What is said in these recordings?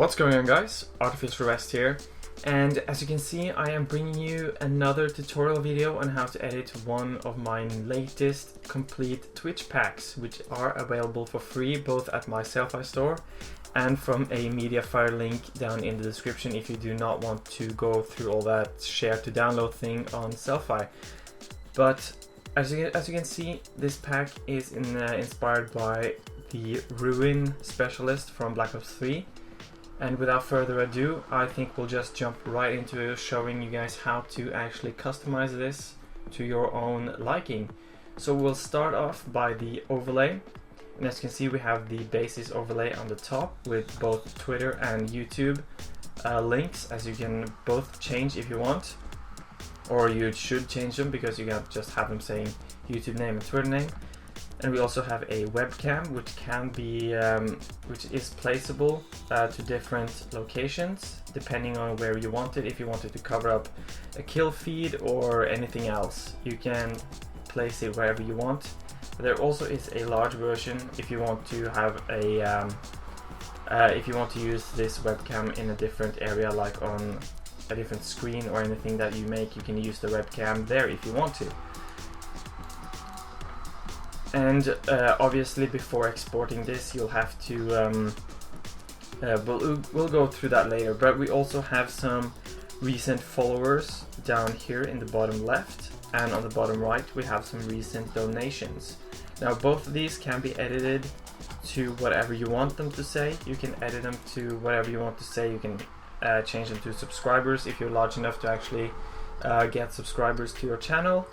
What's going on, guys? Artificial Rest here, and as you can see I am bringing you another tutorial video on how to edit one of my latest complete Twitch packs, which are available for free both at my Selfie store and from a Mediafire link down in the description if you do not want to go through all that share to download thing on Selfie. But as you can see, this pack is inspired by the Ruin Specialist from Black Ops 3. And without further ado, I think we'll just jump right into showing you guys how to actually customize this to your own liking. So we'll start off by the overlay. And as you can see, we have the basis overlay on the top with both Twitter and YouTube links, as you can both change if you want. Or you should change them because you can just have them saying YouTube name and Twitter name. And we also have a webcam, which can be, which is placeable to different locations depending on where you want it. If you wanted to cover up a kill feed or anything else, you can place it wherever you want. But there also is a large version if you want to have a, if you want to use this webcam in a different area, like on a different screen or anything that you make, you can use the webcam there if you want to. And obviously before exporting this you'll have to, we'll go through that later, but we also have some recent followers down here in the bottom left, and on the bottom right we have some recent donations. Now both of these can be edited to whatever you want them to say. You can edit them to whatever you want to say. You can change them to subscribers if you're large enough to actually get subscribers to your channel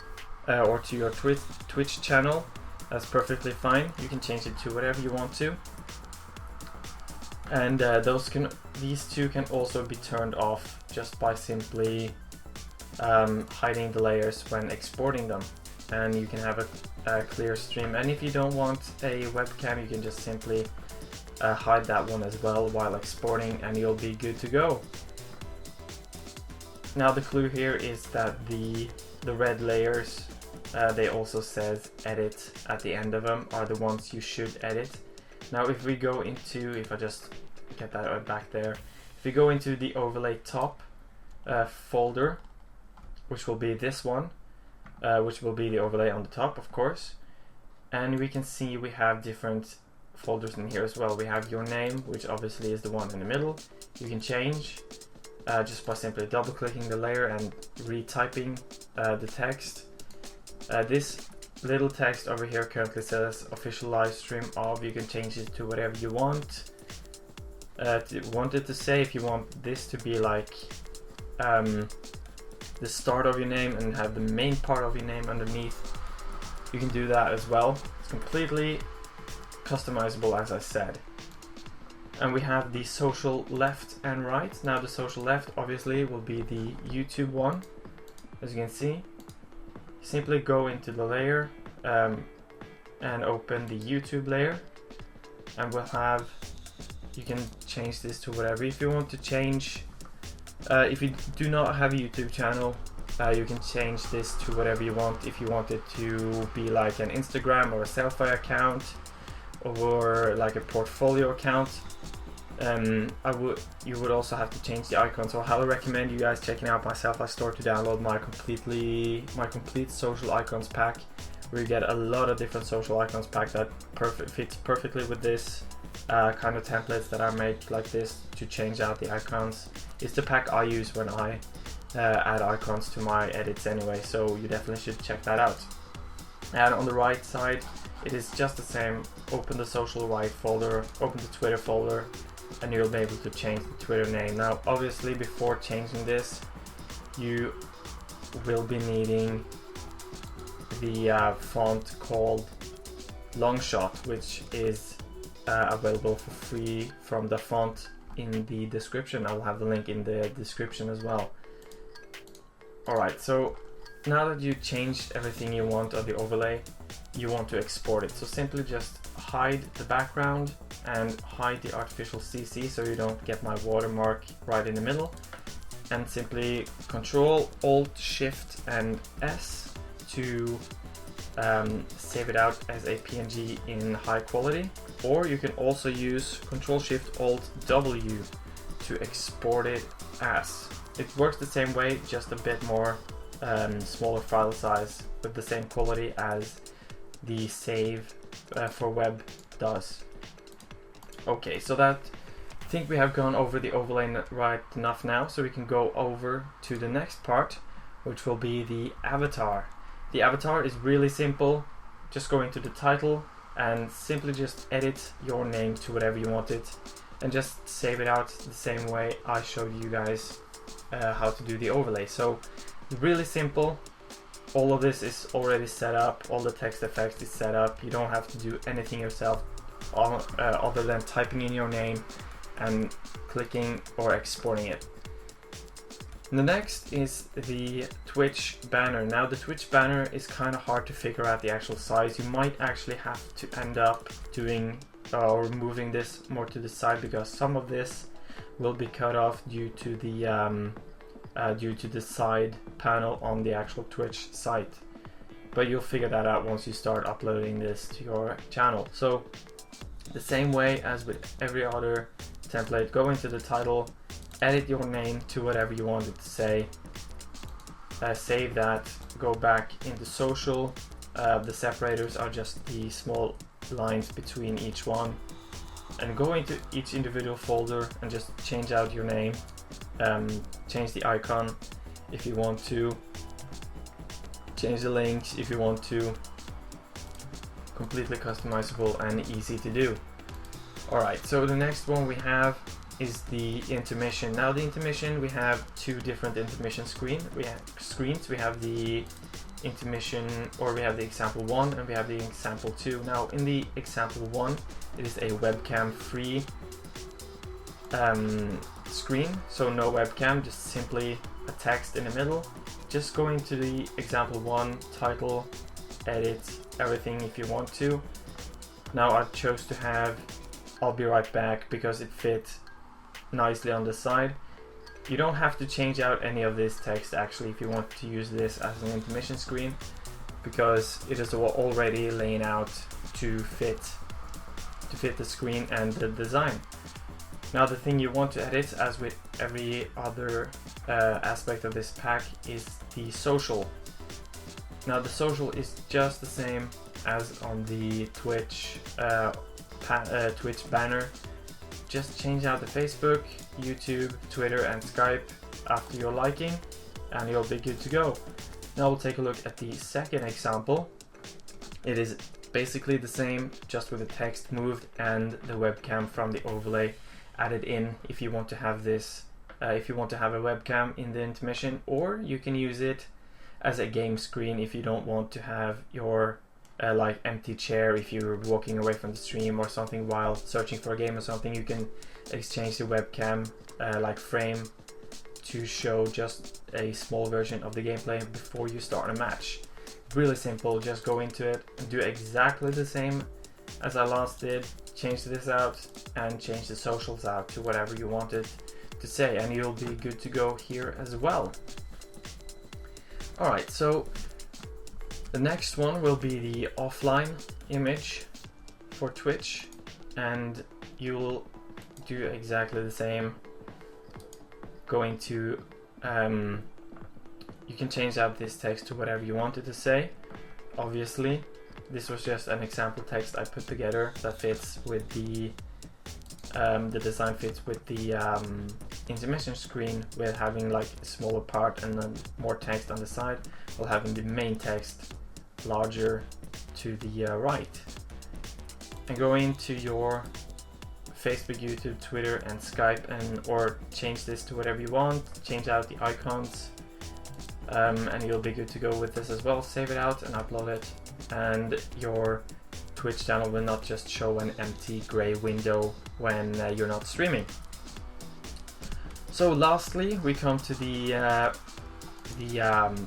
or to your Twitch channel. That's perfectly fine. You can change it to whatever you want to. And these two can also be turned off just by simply hiding the layers when exporting them. And you can have a clear stream. And if you don't want a webcam, you can just simply hide that one as well while exporting, and you'll be good to go. Now the clue here is that the red layers, they also says edit at the end of them, are the ones you should edit. Now if we go into, if I just get that back there, if we go into the overlay top folder, which will be this one, which will be the overlay on the top, of course, and we can see we have different folders in here as well. We have your name, which obviously is the one in the middle. You can change just by simply double clicking the layer and retyping the text. This little text over here currently says official live stream of. You can change it to whatever you want it to say. If you want this to be like the start of your name and have the main part of your name underneath, you can do that as well. It's completely customizable, as I said. And we have the social left and right. Now the social left obviously will be the YouTube one, as you can see. Simply go into the layer and open the YouTube layer, and we'll have, you can change this to whatever. If you want to change, if you do not have a YouTube channel, you can change this to whatever you want. If you want it to be like an Instagram or a Selfie account or like a portfolio account, you would also have to change the icon. So I highly recommend you guys checking out my Selfie store to download my complete social icons pack, where you get a lot of different social icons pack that fits perfectly with this kind of templates that I make like this to change out the icons. It's the pack I use when I add icons to my edits anyway, so you definitely should check that out. And on the right side it is just the same. Open the social right folder, open the Twitter folder, and you'll be able to change the Twitter name. Now obviously before changing this you will be needing the font called Longshot, which is available for free from the font in the description. I'll have the link in the description as well. Alright, so now that you changed everything you want on the overlay, you want to export it. So simply just hide the background and hide the artificial CC so you don't get my watermark right in the middle, and simply Control Alt Shift and S to save it out as a PNG in high quality, or you can also use Control Shift Alt W to export it as. It works the same way, just a bit more smaller file size with the same quality as the save for web does. Okay, so that I think we have gone over the overlay right enough now, so we can go over to the next part, which will be the avatar. The avatar is really simple. Just go into the title and simply just edit your name to whatever you want it, and just save it out the same way I showed you guys how to do the overlay. So really simple. All of this is already set up. All the text effects is set up. You don't have to do anything yourself other than typing in your name and clicking or exporting it. And the next is the Twitch banner. Now the Twitch banner is kind of hard to figure out the actual size. You might actually have to end up doing or moving this more to the side, because some of this will be cut off due to the side panel on the actual Twitch site. But you'll figure that out once you start uploading this to your channel. So the same way as with every other template, go into the title, edit your name to whatever you want it to say, save that, go back into social. The separators are just the small lines between each one, and go into each individual folder and just change out your name, change the icon if you want to, change the links if you want to. Completely customizable and easy to do. Alright, so the next one we have is the intermission. Now the intermission, we have two different intermission screens. We have the intermission, or we have the example 1 and we have the example 2. Now in the example 1, it is a webcam free screen, so no webcam, just simply a text in the middle. Just go into the example 1, title, edit everything if you want to. Now I chose to have "I'll be right back" because it fits nicely on the side. You don't have to change out any of this text actually if you want to use this as an intermission screen, because it is already laying out to fit the screen and the design. Now the thing you want to edit, as with every other aspect of this pack, is the social. Now the social is just the same as on the Twitch Twitch banner. Just change out the Facebook, YouTube, Twitter and Skype after your liking, and you'll be good to go. Now we'll take a look at the second example. It is basically the same, just with the text moved and the webcam from the overlay added in if you want to have this, if you want to have a webcam in the intermission, or you can use it as a game screen if you don't want to have your like empty chair. If you're walking away from the stream or something while searching for a game or something, you can exchange the webcam like frame to show just a small version of the gameplay before you start a match. Really simple, just go into it and do exactly the same as I last did. Change this out and change the socials out to whatever you wanted to say, and you'll be good to go here as well. Alright, so the next one will be the offline image for Twitch, and you'll do exactly the same. Going to you can change out this text to whatever you wanted to say. Obviously, this was just an example text I put together that fits with the design fits with the intermission screen, with having like a smaller part and then more text on the side, while having the main text larger to the right. And go into your Facebook, YouTube, Twitter and Skype, and or change this to whatever you want, change out the icons, and you'll be good to go with this as well. Save it out and upload it, and your Twitch channel will not just show an empty gray window when you're not streaming. So lastly, we come to the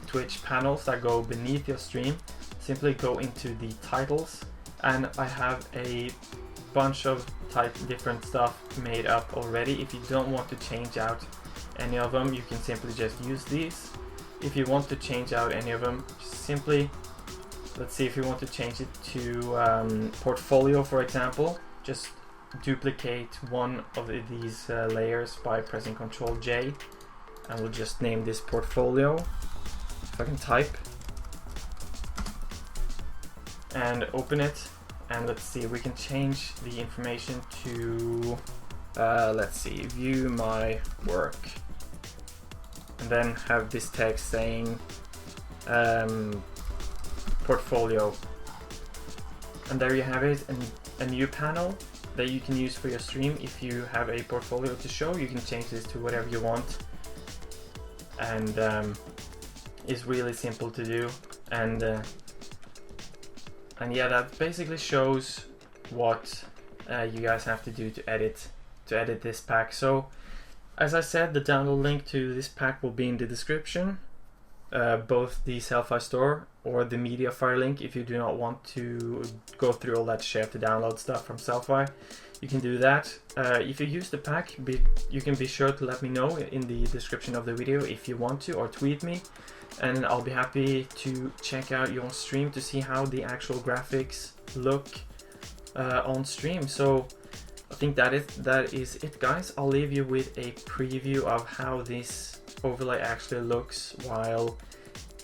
Twitch panels that go beneath your stream. Simply go into the titles, and I have a bunch of different stuff made up already. If you don't want to change out any of them, you can simply just use these. If you want to change out any of them, simply, let's see, if you want to change it to portfolio, for example, just duplicate one of these layers by pressing Ctrl J, and we'll just name this portfolio. If I can type and open it, and let's see, we can change the information to let's see, view my work, and then have this text saying portfolio. And there you have it, a new panel that you can use for your stream. If you have a portfolio to show, you can change this to whatever you want, and it's really simple to do. And yeah, that basically shows what you guys have to do to edit this pack. So as I said, the download link to this pack will be in the description, both the Selfie store or the Mediafire link. If you do not want to go through all that shit to download stuff from Selfie, you can do that. If you use the pack, you can be sure to let me know in the description of the video if you want to, or tweet me, and I'll be happy to check out your stream to see how the actual graphics look on stream. So I think that is it, guys. I'll leave you with a preview of how this overlay actually looks while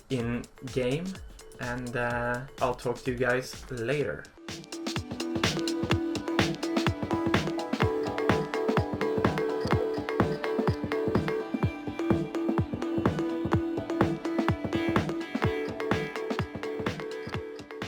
in game, and I'll talk to you guys later.